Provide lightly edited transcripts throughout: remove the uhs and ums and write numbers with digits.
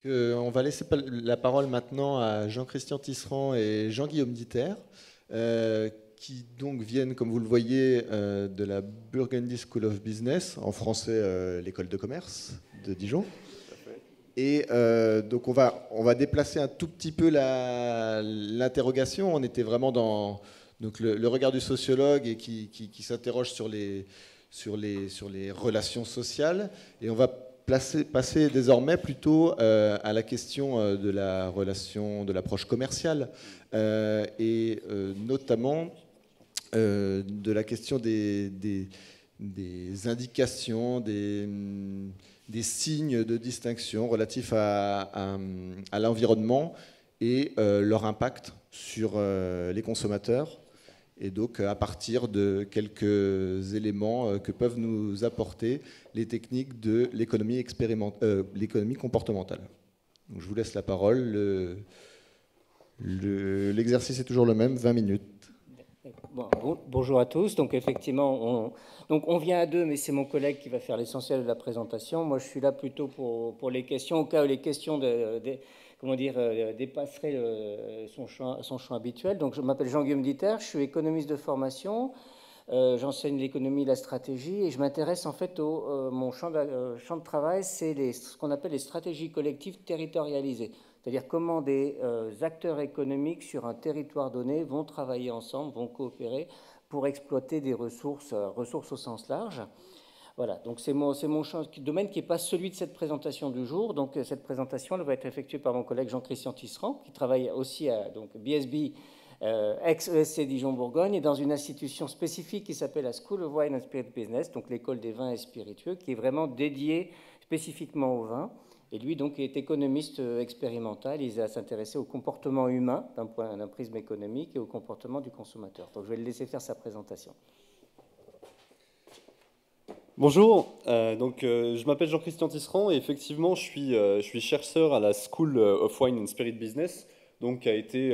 On va laisser la parole maintenant à Jean-Christian Tisserand et Jean-Guillaume Ditter, qui donc viennent, comme vous le voyez, de la Burgundy School of Business, en français l'école de commerce de Dijon. Et donc on va déplacer un tout petit peu l'interrogation. On était vraiment dans donc le regard du sociologue et qui s'interroge sur les relations sociales. Et on va passer désormais plutôt à la question de la relation, de l'approche commerciale, et notamment de la question des indications, des signes de distinction relatifs à l'environnement et leur impact sur les consommateurs. Et donc, à partir de quelques éléments que peuvent nous apporter les techniques de l'économie comportementale. Donc, je vous laisse la parole. L'exercice est toujours le même, 20 minutes. Bon, bonjour à tous. Donc effectivement, on vient à deux, mais c'est mon collègue qui va faire l'essentiel de la présentation. Moi, je suis là plutôt pour les questions, au cas où les questions dépasseraient son champ habituel. Donc je m'appelle Jean-Guillaume Ditter, je suis économiste de formation. J'enseigne l'économie et la stratégie et je m'intéresse en fait mon champ de travail, c'est ce qu'on appelle les stratégies collectives territorialisées. C'est-à-dire comment des acteurs économiques sur un territoire donné vont travailler ensemble, vont coopérer pour exploiter des ressources au sens large. Voilà, donc c'est mon domaine qui n'est pas celui de cette présentation du jour. Donc cette présentation elle va être effectuée par mon collègue Jean-Christian Tisserand, qui travaille aussi à BSB, ex-ESC Dijon-Bourgogne, et dans une institution spécifique qui s'appelle la School of Wine and Spirit Business, donc l'école des vins et spiritueux, qui est vraiment dédiée spécifiquement au vin. Et lui, donc, est économiste expérimental. Il va s'intéresser au comportement humain d'un prisme économique et au comportement du consommateur. Donc, je vais le laisser faire sa présentation. Bonjour, je m'appelle Jean-Christian Tisserand et effectivement, je suis chercheur à la School of Wine and Spirit Business, donc qui a été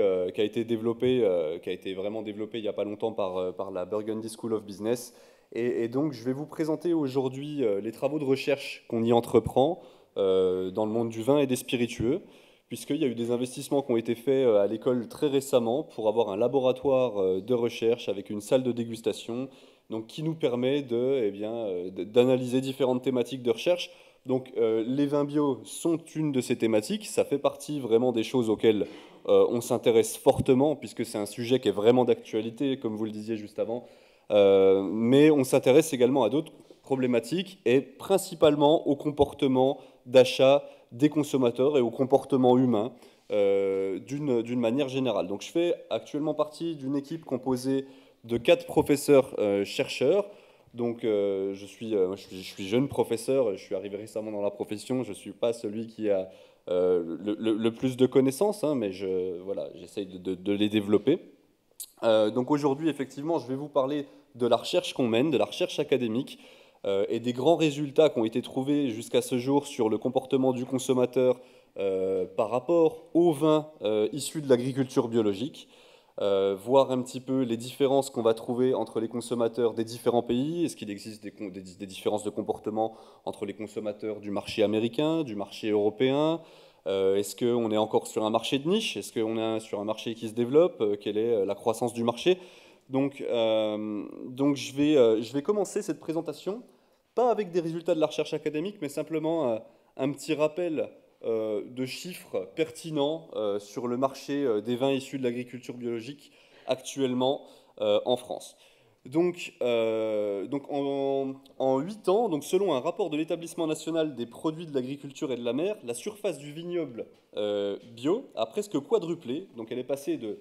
vraiment développé il n'y a pas longtemps par la Burgundy School of Business. Et donc, je vais vous présenter aujourd'hui les travaux de recherche qu'on y entreprend dans le monde du vin et des spiritueux, puisqu'il y a eu des investissements qui ont été faits à l'école très récemment pour avoir un laboratoire de recherche avec une salle de dégustation, donc qui nous permet d'analyser différentes thématiques de recherche. Donc les vins bio sont une de ces thématiques, ça fait partie vraiment des choses auxquelles on s'intéresse fortement, puisque c'est un sujet qui est vraiment d'actualité, comme vous le disiez juste avant, mais on s'intéresse également à d'autres problématiques et principalement au comportement d'achat des consommateurs et au comportement humain d'une manière générale. Donc je fais actuellement partie d'une équipe composée de 4 professeurs chercheurs. Donc je suis jeune professeur, je suis arrivé récemment dans la profession, je ne suis pas celui qui a le plus de connaissances, hein, mais j'essaye de les développer. Donc aujourd'hui, effectivement, je vais vous parler de la recherche qu'on mène, de la recherche académique, et des grands résultats qui ont été trouvés jusqu'à ce jour sur le comportement du consommateur par rapport aux vins issus de l'agriculture biologique, voir un petit peu les différences qu'on va trouver entre les consommateurs des différents pays. Est-ce qu'il existe des différences de comportement entre les consommateurs du marché américain, du marché européen? Est-ce qu'on est encore sur un marché de niche? Est-ce qu'on est sur un marché qui se développe? Quelle est la croissance du marché? Donc je vais commencer cette présentation, pas avec des résultats de la recherche académique, mais simplement un petit rappel de chiffres pertinents sur le marché des vins issus de l'agriculture biologique actuellement en France. Donc en 8 ans, donc selon un rapport de l'Établissement national des produits de l'agriculture et de la mer, la surface du vignoble bio a presque quadruplé. Donc elle est passée de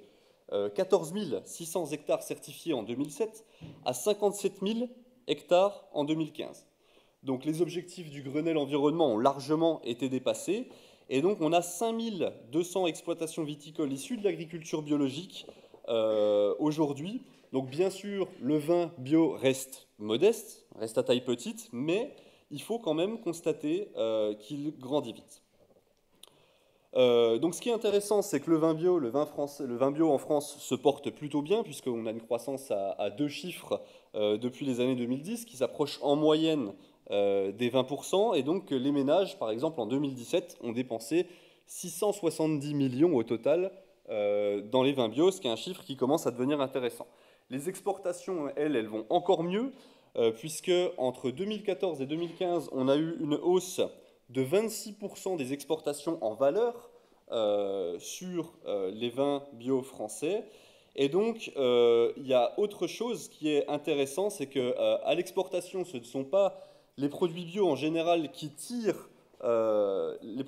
14 600 hectares certifiés en 2007 à 57 000 hectares en 2015. Donc les objectifs du Grenelle environnement ont largement été dépassés. Et donc on a 5200 exploitations viticoles issues de l'agriculture biologique aujourd'hui. Donc bien sûr, le vin bio reste modeste, reste à taille petite, mais il faut quand même constater qu'il grandit vite. Donc ce qui est intéressant, c'est que le vin bio en France se porte plutôt bien, puisqu'on a une croissance à 2 chiffres depuis les années 2010, qui s'approche en moyenne des 20%, et donc les ménages, par exemple, en 2017, ont dépensé 670 millions au total dans les vins bio, ce qui est un chiffre qui commence à devenir intéressant. Les exportations, elles vont encore mieux, puisque entre 2014 et 2015, on a eu une hausse de 26% des exportations en valeur sur les vins bio français. Et donc, il y a autre chose qui est intéressant, c'est qu'à l'exportation, ce ne sont pas les produits bio en général qui tirent les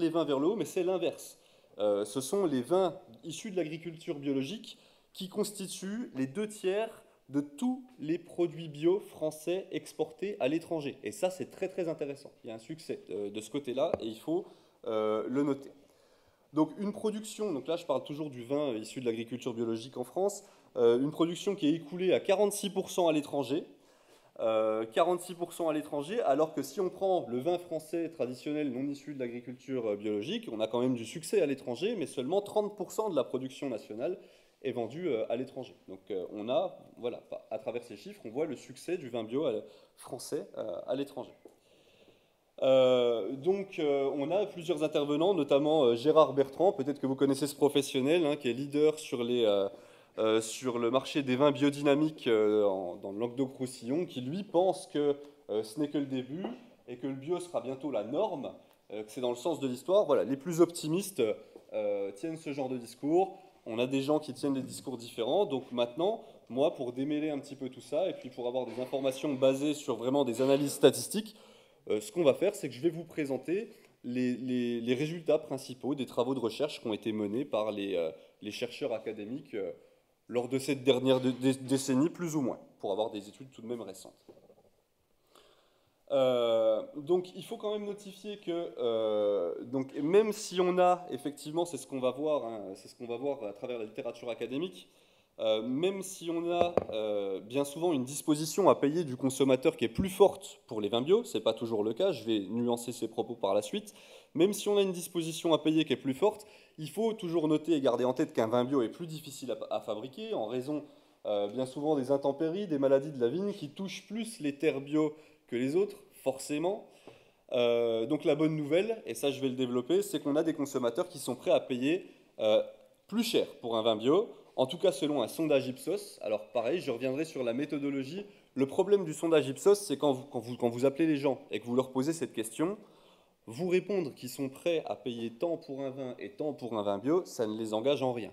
vins vers le haut, mais c'est l'inverse. Ce sont les vins issus de l'agriculture biologique qui constituent les 2/3 de tous les produits bio français exportés à l'étranger. Et ça, c'est très très intéressant. Il y a un succès de ce côté-là et il faut le noter. Donc une production, donc là je parle toujours du vin issu de l'agriculture biologique en France, une production qui est écoulée à 46% à l'étranger, 46% à l'étranger, alors que si on prend le vin français traditionnel non issu de l'agriculture biologique, on a quand même du succès à l'étranger, mais seulement 30% de la production nationale est vendue à l'étranger. Donc on a, voilà, à travers ces chiffres, on voit le succès du vin bio français à l'étranger. On a plusieurs intervenants, notamment Gérard Bertrand, peut-être que vous connaissez ce professionnel, hein, qui est leader sur le marché des vins biodynamiques dans le Languedoc-Roussillon, qui lui pense que ce n'est que le début et que le bio sera bientôt la norme, que c'est dans le sens de l'histoire. Voilà, les plus optimistes tiennent ce genre de discours. On a des gens qui tiennent des discours différents. Donc maintenant, moi, pour démêler un petit peu tout ça et puis pour avoir des informations basées sur vraiment des analyses statistiques, ce qu'on va faire, c'est que je vais vous présenter les résultats principaux des travaux de recherche qui ont été menés par les chercheurs académiques lors de cette dernière décennie, plus ou moins, pour avoir des études tout de même récentes. Donc il faut quand même notifier que donc, même si on a, effectivement, c'est ce qu'on va voir, hein, c'est ce qu'on va voir à travers la littérature académique, même si on a bien souvent une disposition à payer du consommateur qui est plus forte pour les vins bio, ce n'est pas toujours le cas, je vais nuancer ces propos par la suite, même si on a une disposition à payer qui est plus forte, il faut toujours noter et garder en tête qu'un vin bio est plus difficile à fabriquer en raison bien souvent des intempéries, des maladies de la vigne qui touchent plus les terres bio que les autres, forcément. Donc la bonne nouvelle, et ça je vais le développer, c'est qu'on a des consommateurs qui sont prêts à payer plus cher pour un vin bio, en tout cas selon un sondage Ipsos. Alors pareil, je reviendrai sur la méthodologie. Le problème du sondage Ipsos, c'est quand vous appelez les gens et que vous leur posez cette question, vous répondre qu'ils sont prêts à payer tant pour un vin et tant pour un vin bio, ça ne les engage en rien.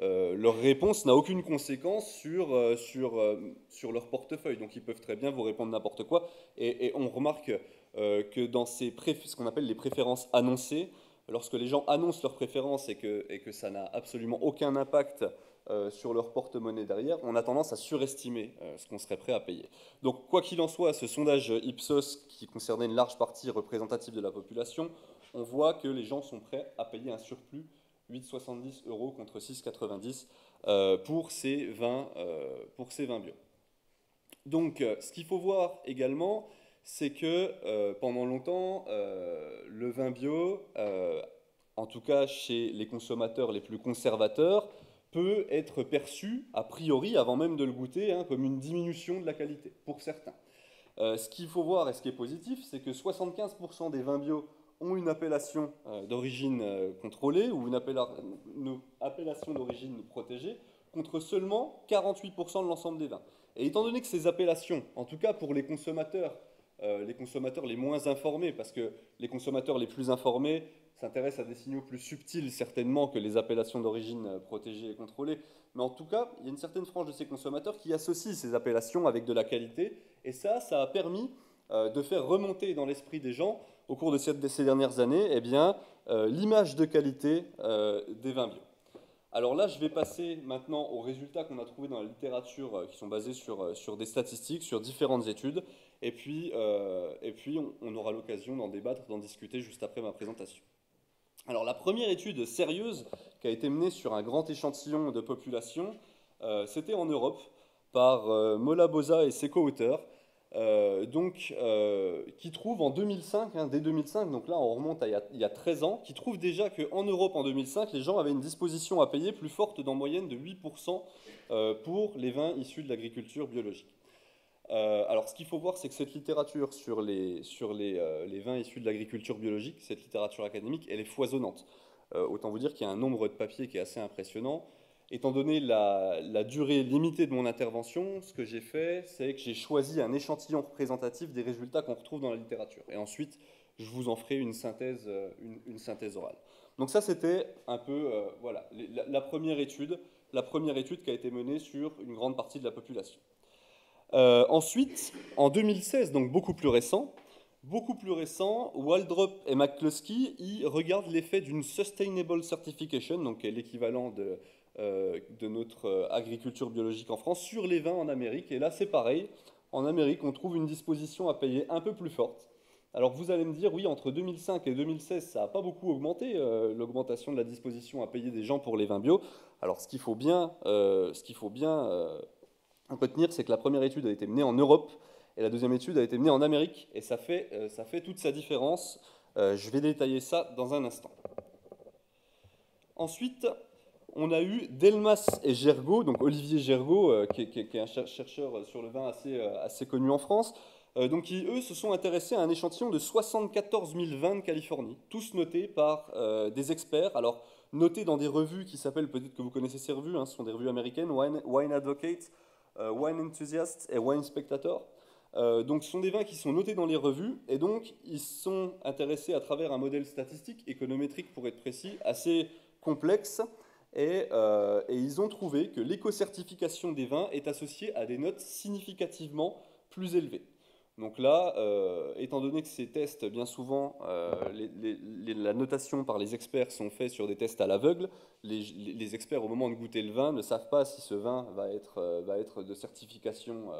Leur réponse n'a aucune conséquence sur leur portefeuille, donc ils peuvent très bien vous répondre n'importe quoi. Et on remarque que dans ce qu'on appelle les préférences annoncées, lorsque les gens annoncent leurs préférences et que ça n'a absolument aucun impact sur leur porte-monnaie derrière, on a tendance à surestimer ce qu'on serait prêt à payer. Donc quoi qu'il en soit, ce sondage Ipsos qui concernait une large partie représentative de la population, on voit que les gens sont prêts à payer un surplus 8,70 € contre 6,90 pour ces vins bio. Donc ce qu'il faut voir également, c'est que pendant longtemps, le vin bio, en tout cas chez les consommateurs les plus conservateurs, peut être perçu, a priori, avant même de le goûter, hein, comme une diminution de la qualité, pour certains. Ce qu'il faut voir, et ce qui est positif, c'est que 75% des vins bio ont une appellation d'origine contrôlée ou une appellation d'origine protégée, contre seulement 48% de l'ensemble des vins. Et étant donné que ces appellations, en tout cas pour les consommateurs les moins informés, parce que les consommateurs les plus informés s'intéressent à des signaux plus subtils certainement que les appellations d'origine protégée et contrôlée, mais en tout cas, il y a une certaine frange de ces consommateurs qui associent ces appellations avec de la qualité, et ça a permis de faire remonter dans l'esprit des gens, au cours de ces dernières années, eh bien, l'image de qualité des vins bio. Alors là, je vais passer maintenant aux résultats qu'on a trouvés dans la littérature qui sont basés sur des statistiques, sur différentes études. Et puis on aura l'occasion d'en débattre, d'en discuter juste après ma présentation. Alors la première étude sérieuse qui a été menée sur un grand échantillon de population, c'était en Europe par Mola Boza et ses co-auteurs, qui trouvent en 2005, hein, dès 2005, donc là on remonte à il y a 13 ans, qui trouvent déjà qu'en Europe en 2005, les gens avaient une disposition à payer plus forte d'en moyenne de 8% pour les vins issus de l'agriculture biologique. Alors, ce qu'il faut voir, c'est que cette littérature sur les vins issus de l'agriculture biologique, cette littérature académique, elle est foisonnante. Autant vous dire qu'il y a un nombre de papiers qui est assez impressionnant. Étant donné la durée limitée de mon intervention, ce que j'ai fait, c'est que j'ai choisi un échantillon représentatif des résultats qu'on retrouve dans la littérature. Et ensuite, je vous en ferai une synthèse orale. Donc ça, c'était un peu voilà, la première étude qui a été menée sur une grande partie de la population. Ensuite, en 2016, donc beaucoup plus récent, Waldrop et McCluskey y regardent l'effet d'une Sustainable Certification, donc l'équivalent de notre agriculture biologique en France, sur les vins en Amérique. Et là, c'est pareil. En Amérique, on trouve une disposition à payer un peu plus forte. Alors vous allez me dire, oui, entre 2005 et 2016, ça n'a pas beaucoup augmenté, l'augmentation de la disposition à payer des gens pour les vins bio. Alors ce qu'il faut bien retenir, c'est que la première étude a été menée en Europe et la deuxième étude a été menée en Amérique. Et ça fait toute sa différence. Je vais détailler ça dans un instant. Ensuite, on a eu Delmas et Gergaud, donc Olivier Gergaud, qui est un chercheur sur le vin assez connu en France, donc qui, eux, se sont intéressés à un échantillon de 74 000 vins de Californie, tous notés par des experts, alors notés dans des revues qui s'appellent, peut-être que vous connaissez ces revues, ce sont des revues américaines, Wine Advocate, Wine Enthusiast et Wine Spectator. Donc ce sont des vins qui sont notés dans les revues, et donc ils sont intéressés à travers un modèle statistique, économétrique pour être précis, assez complexe, et ils ont trouvé que l'éco-certification des vins est associée à des notes significativement plus élevées. Donc là, étant donné que ces tests, bien souvent, la notation par les experts sont faits sur des tests à l'aveugle, les experts, au moment de goûter le vin, ne savent pas si ce vin va être de certification,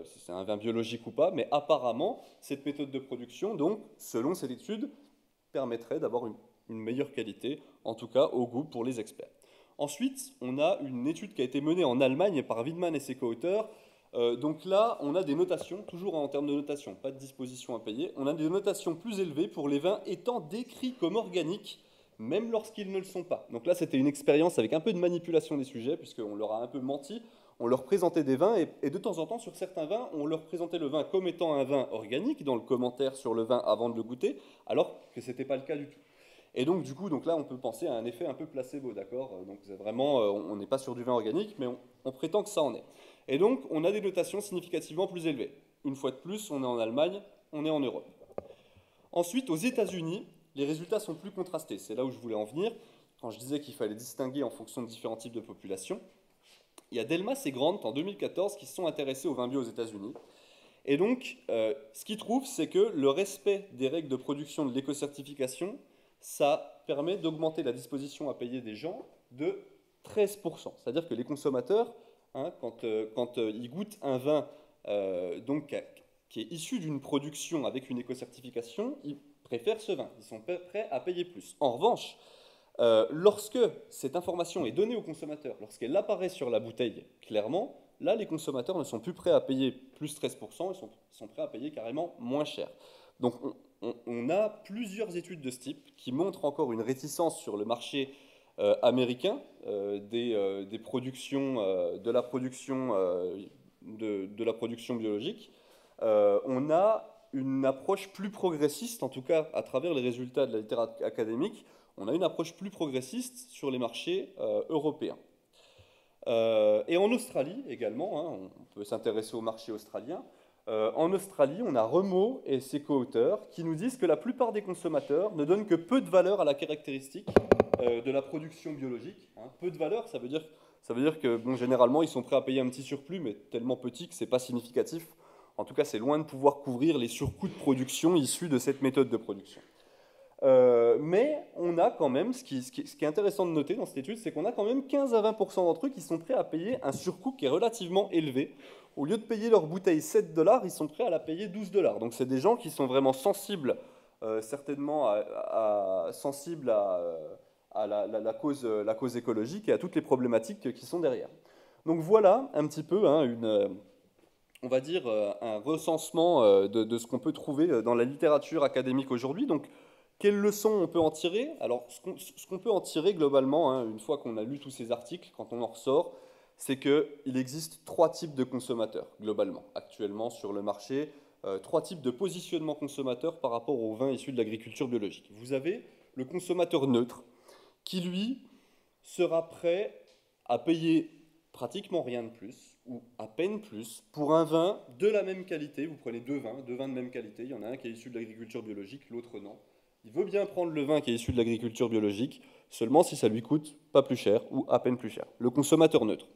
si c'est un vin biologique ou pas, mais apparemment, cette méthode de production, donc, selon cette étude, permettrait d'avoir une meilleure qualité, en tout cas au goût pour les experts. Ensuite, on a une étude qui a été menée en Allemagne par Wiedmann et ses co-auteurs. Donc là, on a des notations, toujours en termes de notation, pas de disposition à payer, on a des notations plus élevées pour les vins étant décrits comme organiques, même lorsqu'ils ne le sont pas. Donc là, c'était une expérience avec un peu de manipulation des sujets, puisqu'on leur a un peu menti, on leur présentait des vins, et de temps en temps, sur certains vins, on leur présentait le vin comme étant un vin organique, dans le commentaire sur le vin avant de le goûter, alors que ce n'était pas le cas du tout. Et donc, du coup, là, on peut penser à un effet un peu placebo, d'accord? Donc, vraiment, on n'est pas sur du vin organique, mais on prétend que ça en est. Et donc, on a des notations significativement plus élevées. Une fois de plus, on est en Allemagne, on est en Europe. Ensuite, aux États-Unis, les résultats sont plus contrastés. C'est là où je voulais en venir, quand je disais qu'il fallait distinguer en fonction de différents types de populations. Il y a Delmas et Grant, en 2014, qui se sont intéressés au vin bio aux États-Unis. Et donc, ce qu'ils trouvent, c'est que le respect des règles de production de l'éco-certification, ça permet d'augmenter la disposition à payer des gens de 13%. C'est-à-dire que les consommateurs, quand ils goûtent un vin qui est issu d'une production avec une éco-certification, ils préfèrent ce vin. Ils sont prêts à payer plus. En revanche, lorsque cette information est donnée aux consommateurs, lorsqu'elle apparaît sur la bouteille clairement, là, les consommateurs ne sont plus prêts à payer plus 13%, ils sont prêts à payer carrément moins cher. Donc, on a plusieurs études de ce type qui montrent encore une réticence sur le marché américain de la production biologique. On a une approche plus progressiste, en tout cas à travers les résultats de la littérature académique, on a une approche plus progressiste sur les marchés européens. Et en Australie également, on peut s'intéresser au marché australien. En Australie, on a Remo et ses co-auteurs qui nous disent que la plupart des consommateurs ne donnent que peu de valeur à la caractéristique de la production biologique. Peu de valeur, ça veut dire que généralement, ils sont prêts à payer un petit surplus, mais tellement petit que ce n'est pas significatif. En tout cas, c'est loin de pouvoir couvrir les surcoûts de production issus de cette méthode de production. Mais on a quand même, ce qui est intéressant de noter dans cette étude, c'est qu'on a quand même 15 à 20% d'entre eux qui sont prêts à payer un surcoût qui est relativement élevé. Au lieu de payer leur bouteille $7, ils sont prêts à la payer $12. Donc c'est des gens qui sont vraiment sensibles, certainement sensibles à la cause écologique et à toutes les problématiques qui sont derrière. Donc voilà un petit peu on va dire un recensement de ce qu'on peut trouver dans la littérature académique aujourd'hui. Donc quelles leçons on peut en tirer? Alors ce qu'on peut en tirer globalement, une fois qu'on a lu tous ces articles, quand on en ressort, c'est qu'il existe 3 types de consommateurs, globalement, actuellement sur le marché. 3 types de positionnement consommateur par rapport aux vins issus de l'agriculture biologique. Vous avez le consommateur neutre, qui lui sera prêt à payer pratiquement rien de plus, ou à peine plus, pour un vin de la même qualité. Vous prenez deux vins de même qualité, il y en a un qui est issu de l'agriculture biologique, l'autre non. Il veut bien prendre le vin qui est issu de l'agriculture biologique, seulement si ça lui coûte pas plus cher, ou à peine plus cher. Le consommateur neutre.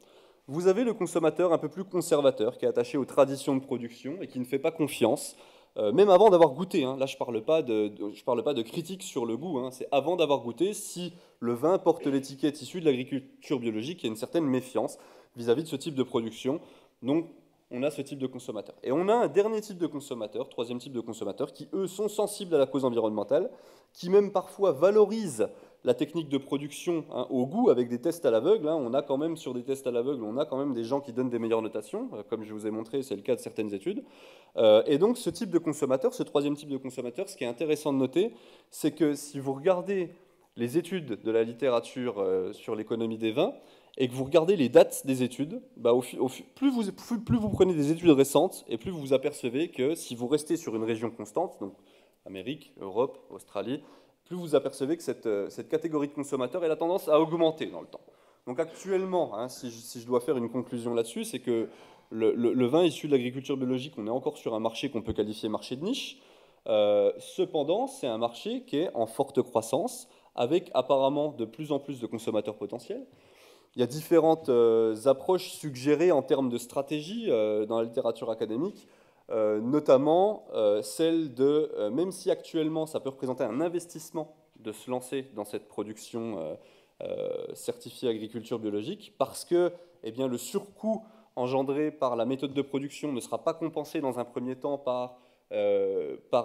Vous avez le consommateur un peu plus conservateur, qui est attaché aux traditions de production et qui ne fait pas confiance, même avant d'avoir goûté. Hein. Là, je ne parle pas de critique sur le goût, hein. C'est avant d'avoir goûté. Si le vin porte l'étiquette issue de l'agriculture biologique, il y a une certaine méfiance vis-à-vis de ce type de production. Donc, on a ce type de consommateur. Et on a un dernier type de consommateur, troisième type de consommateur, qui, eux, sont sensibles à la cause environnementale, qui même parfois valorisent la technique de production au goût avec des tests à l'aveugle. On a quand même, sur des tests à l'aveugle, on a quand même des gens qui donnent des meilleures notations, comme je vous ai montré, c'est le cas de certaines études. Et donc, ce type de consommateur, ce troisième type de consommateur, ce qui est intéressant de noter, c'est que si vous regardez les études de la littérature sur l'économie des vins, et que vous regardez les dates des études, plus vous prenez des études récentes, et plus vous vous apercevez que si vous restez sur une région constante, donc Amérique, Europe, Australie, plus vous apercevez que cette catégorie de consommateurs elle a tendance à augmenter dans le temps. Donc actuellement, si je dois faire une conclusion là-dessus, c'est que le vin issu de l'agriculture biologique, on est encore sur un marché qu'on peut qualifier marché de niche. Cependant, c'est un marché qui est en forte croissance, avec apparemment de plus en plus de consommateurs potentiels. Il y a différentes approches suggérées en termes de stratégie dans la littérature académique, notamment celle de, même si actuellement ça peut représenter un investissement de se lancer dans cette production certifiée agriculture biologique, parce que le surcoût engendré par la méthode de production ne sera pas compensé dans un premier temps par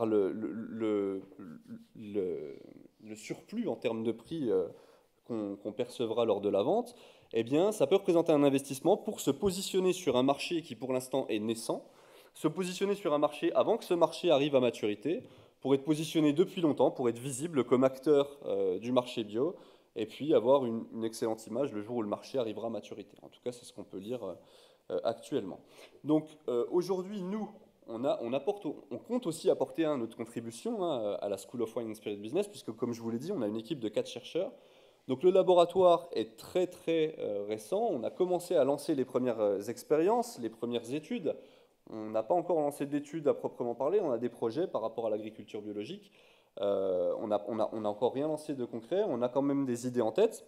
le surplus en termes de prix qu'on percevra lors de la vente. Ça peut représenter un investissement pour se positionner sur un marché qui pour l'instant est naissant, se positionner sur un marché avant que ce marché arrive à maturité, pour être positionné depuis longtemps, pour être visible comme acteur du marché bio, et puis avoir une excellente image le jour où le marché arrivera à maturité. En tout cas, c'est ce qu'on peut lire actuellement. Donc aujourd'hui, nous, on compte aussi apporter notre contribution à la School of Wine and Spirit Business, puisque comme je vous l'ai dit, on a une équipe de 4 chercheurs. Donc le laboratoire est très récent. On a commencé à lancer les premières expériences, les premières études. On n'a pas encore lancé d'études à proprement parler. On a des projets par rapport à l'agriculture biologique. On n'a encore rien lancé de concret. On a quand même des idées en tête.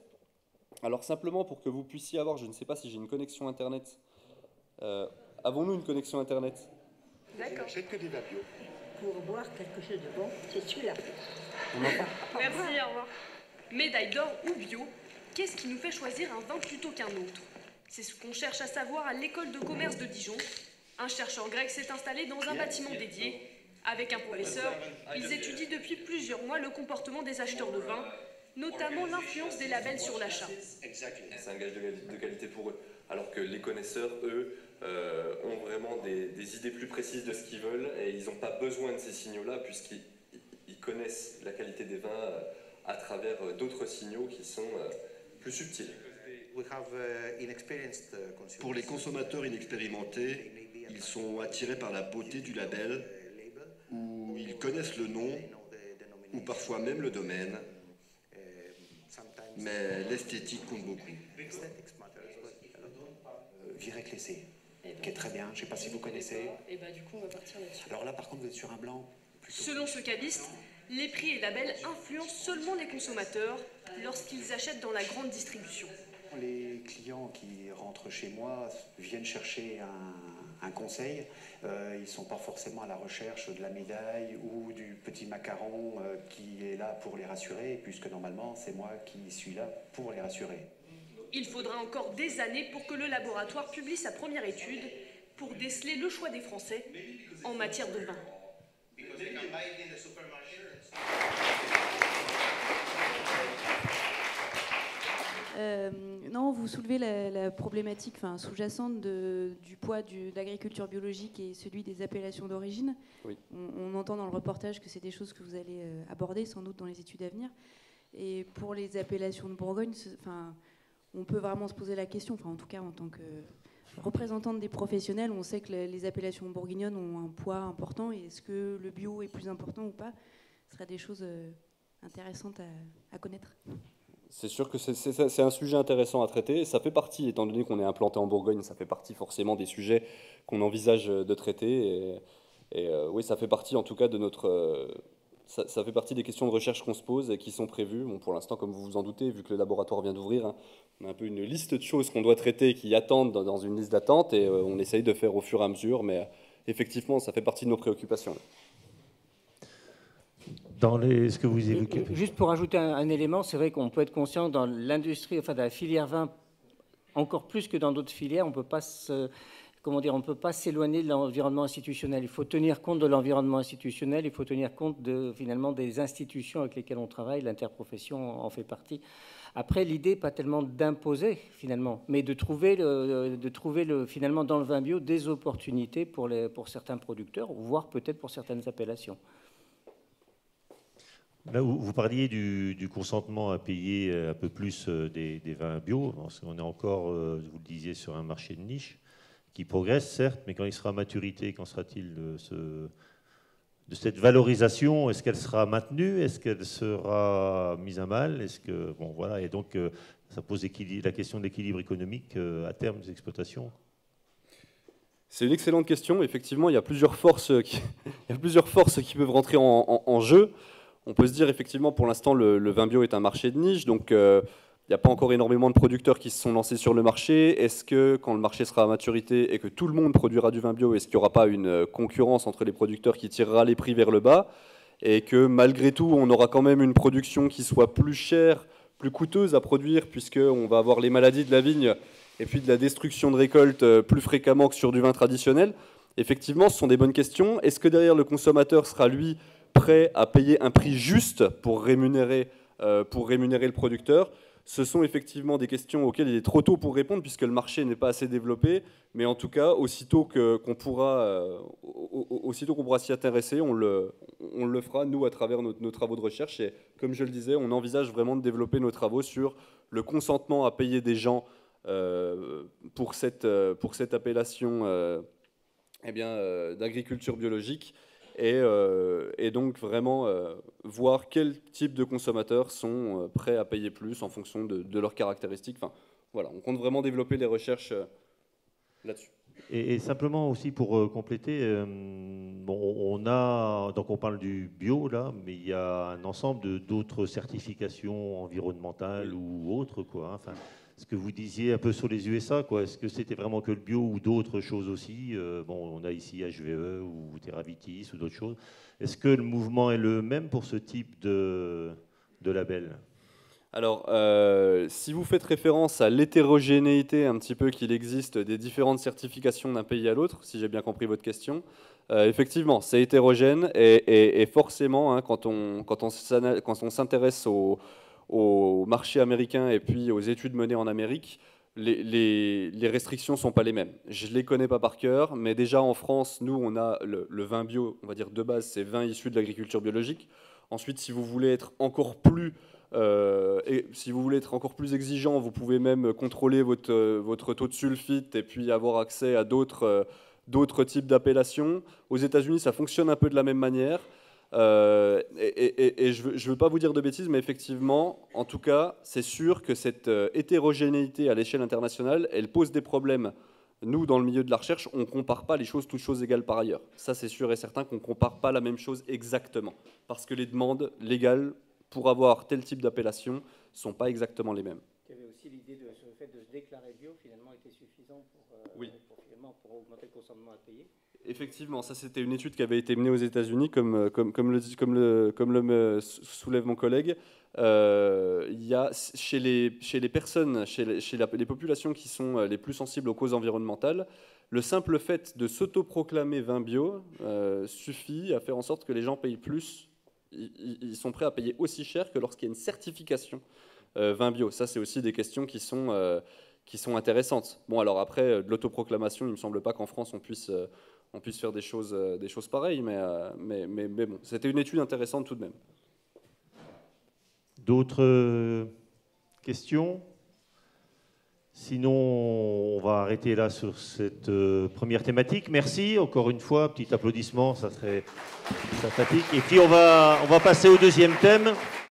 Alors simplement pour que vous puissiez avoir, je ne sais pas si j'ai une connexion Internet. Avons-nous une connexion Internet? D'accord. J'ai que des vapios. Pour boire quelque chose de bon, c'est celui-là. Merci, au revoir. Médaille d'or ou bio, qu'est-ce qui nous fait choisir un vin plutôt qu'un autre? C'est ce qu'on cherche à savoir à l'école de commerce de Dijon. Un chercheur grec s'est installé dans un bâtiment dédié. Avec un professeur, ils étudient depuis plusieurs mois le comportement des acheteurs de vin, notamment l'influence des labels sur l'achat. C'est un gage de qualité pour eux, alors que les connaisseurs, eux, ont vraiment des idées plus précises de ce qu'ils veulent et ils n'ont pas besoin de ces signaux-là puisqu'ils connaissent la qualité des vins à travers d'autres signaux qui sont plus subtils. Pour les consommateurs inexpérimentés, ils sont attirés par la beauté du label, ou ils connaissent le nom, ou parfois même le domaine, mais l'esthétique compte beaucoup. Viré-Clessé, qui est très bien, je ne sais pas si vous connaissez. Et du coup, on va partir là-dessus. Alors là, par contre, vous êtes sur un blanc plutôt... Selon ce caviste, les prix et labels influencent seulement les consommateurs lorsqu'ils achètent dans la grande distribution. Les clients qui rentrent chez moi viennent chercher un conseil. Ils ne sont pas forcément à la recherche de la médaille ou du petit macaron qui est là pour les rassurer, puisque normalement, c'est moi qui suis là pour les rassurer. Il faudra encore des années pour que le laboratoire publie sa première étude pour déceler le choix des Français en matière de vin. Non, vous soulevez la problématique sous-jacente du poids de l'agriculture biologique et celui des appellations d'origine. Oui. On entend dans le reportage que c'est des choses que vous allez aborder sans doute dans les études à venir. Et pour les appellations de Bourgogne, on peut vraiment se poser la question, enfin en tout cas en tant que représentante des professionnels, on sait que les appellations bourguignonnes ont un poids important, et est-ce que le bio est plus important ou pas? Ce seraient des choses intéressantes à connaître. C'est sûr que c'est un sujet intéressant à traiter. Ça fait partie, étant donné qu'on est implanté en Bourgogne, ça fait partie forcément des sujets qu'on envisage de traiter. Oui, ça fait partie en tout cas de notre... ça fait partie des questions de recherche qu'on se pose et qui sont prévues. Bon, pour l'instant, comme vous vous en doutez, vu que le laboratoire vient d'ouvrir, hein, on a un peu une liste de choses qu'on doit traiter qui attendent dans une liste d'attente, et on essaye de faire au fur et à mesure. Mais effectivement, ça fait partie de nos préoccupations. Ce que vous évoquez. Juste pour ajouter un élément, c'est vrai qu'on peut être conscient dans l'industrie, enfin dans la filière vin, encore plus que dans d'autres filières, on peut pas on peut pas s'éloigner de l'environnement institutionnel. Il faut tenir compte de l'environnement institutionnel, il faut tenir compte finalement des institutions avec lesquelles on travaille, l'interprofession en fait partie. Après, l'idée pas tellement d'imposer finalement, mais de trouver finalement dans le vin bio des opportunités pour certains producteurs, voire peut-être pour certaines appellations. Là, vous parliez du consentement à payer un peu plus des vins bio. On est encore, vous le disiez, sur un marché de niche qui progresse, certes, mais quand il sera à maturité, qu'en sera-t-il de cette valorisation? Est-ce qu'elle sera maintenue? Est-ce qu'elle sera mise à mal? Bon, voilà, et donc ça pose la question de l'équilibre économique à terme des exploitations. C'est une excellente question. Effectivement, il y a plusieurs forces qui peuvent rentrer en jeu. On peut se dire, effectivement, pour l'instant, le vin bio est un marché de niche, donc il n'y a pas encore énormément de producteurs qui se sont lancés sur le marché. Est-ce que, quand le marché sera à maturité et que tout le monde produira du vin bio, est-ce qu'il n'y aura pas une concurrence entre les producteurs qui tirera les prix vers le bas, et que, malgré tout, on aura quand même une production qui soit plus chère, plus coûteuse à produire, puisqu'on va avoir les maladies de la vigne et puis de la destruction de récolte plus fréquemment que sur du vin traditionnel? Effectivement, ce sont des bonnes questions. Est-ce que derrière, le consommateur sera, lui, prêt à payer un prix juste pour rémunérer le producteur? Ce sont effectivement des questions auxquelles il est trop tôt pour répondre, puisque le marché n'est pas assez développé. Mais en tout cas, aussitôt qu'on pourra s'y intéresser, on le fera, nous, à travers nos travaux de recherche. Et comme je le disais, on envisage vraiment de développer nos travaux sur le consentement à payer des gens pour cette appellation d'agriculture biologique. Et donc vraiment voir quel type de consommateurs sont prêts à payer plus en fonction de leurs caractéristiques. Enfin, voilà, on compte vraiment développer les recherches là-dessus. Et simplement aussi pour compléter, donc on parle du bio là, mais il y a un ensemble d'autres certifications environnementales ou autres, quoi. Enfin, ce que vous disiez un peu sur les USA, quoi. Est-ce que c'était vraiment que le bio ou d'autres choses aussi? On a ici HVE ou TerraVitis ou d'autres choses. Est-ce que le mouvement est le même pour ce type de label? Alors, si vous faites référence à l'hétérogénéité un petit peu qu'il existe des différentes certifications d'un pays à l'autre, si j'ai bien compris votre question, effectivement, c'est hétérogène et forcément, hein, quand on s'intéresse au marché américain et puis aux études menées en Amérique, les restrictions ne sont pas les mêmes. Je ne les connais pas par cœur, mais déjà en France, nous, on a le vin bio, on va dire de base, c'est vin issu de l'agriculture biologique. Ensuite, si vous voulez être encore plus exigeant, vous pouvez même contrôler votre taux de sulfite et puis avoir accès à d'autres types d'appellations. Aux États-Unis, ça fonctionne un peu de la même manière. Et je ne veux pas vous dire de bêtises, mais effectivement, en tout cas, c'est sûr que cette hétérogénéité à l'échelle internationale, elle pose des problèmes. Nous, dans le milieu de la recherche, on ne compare pas les choses toutes choses égales par ailleurs. Ça, c'est sûr et certain qu'on ne compare pas la même chose exactement, parce que les demandes légales pour avoir tel type d'appellation ne sont pas exactement les mêmes. Il y avait aussi l'idée de le fait de se déclarer bio, finalement, était suffisant pour augmenter le consentement à payer. Effectivement, ça c'était une étude qui avait été menée aux États-Unis, comme le soulève mon collègue. Il y a chez les personnes, les populations qui sont les plus sensibles aux causes environnementales, le simple fait de s'autoproclamer vin bio suffit à faire en sorte que les gens payent plus. Ils sont prêts à payer aussi cher que lorsqu'il y a une certification vin bio. Ça, c'est aussi des questions qui sont intéressantes. Bon, alors après, de l'autoproclamation, il ne me semble pas qu'en France on puisse faire des choses pareilles, mais bon, c'était une étude intéressante tout de même. D'autres questions? Sinon, on va arrêter là sur cette première thématique. Merci, encore une fois, petit applaudissement, ça serait sympathique. Et puis on va passer au deuxième thème.